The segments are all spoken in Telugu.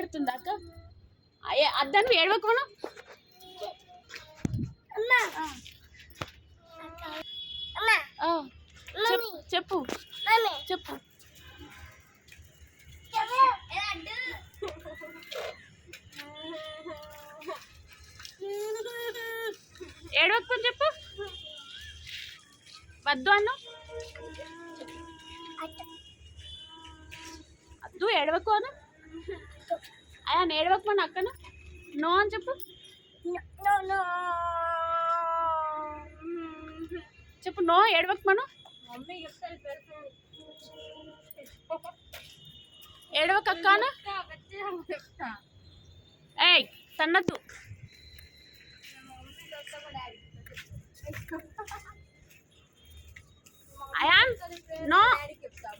భయపడుతుందా అక్క? అద్దని ఏడవకోను. చెప్పు చెప్పు. ఏడవకు చెప్పు. వద్దు అన్న అద్దు ఏడవకు అను. అయ్యా ఏడవకు మన అక్కను. నో అని చెప్పు. చెప్పు నో ఏడవకు మను. ఏడవకు అక్క అను. ఏయ్ సన్నద్దు. Ion no.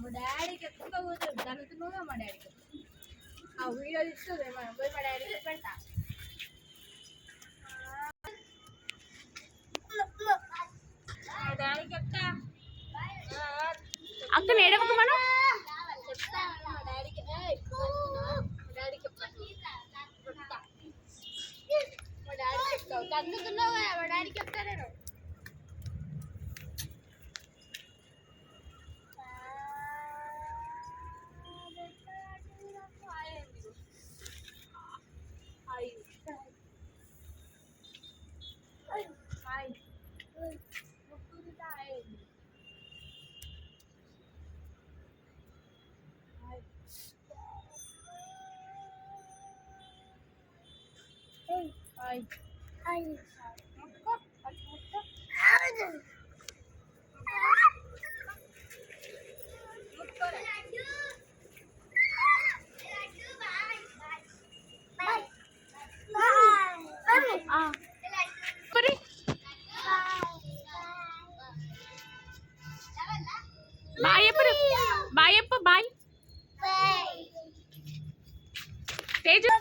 మా డాడీకి చెప్తా కూర్చోదు దానికి నువ్వు మా డాడీకి ఆ వీడియో తీస్తుంది పోయి మా డాడీకి పెడతా. మా డాడీకి చెప్తా అక్క ఏడవకు మనం. చెప్తా మా డాడీకి. మా డాడీకి చెప్తా మా డాడీకి చెప్తావు అందుకున్నావు కదా మా డాడీకి చెప్తా నేను. బాయ్ ఎప్పుడు బాయ్ చెప్పు. బాయ్ తేజు.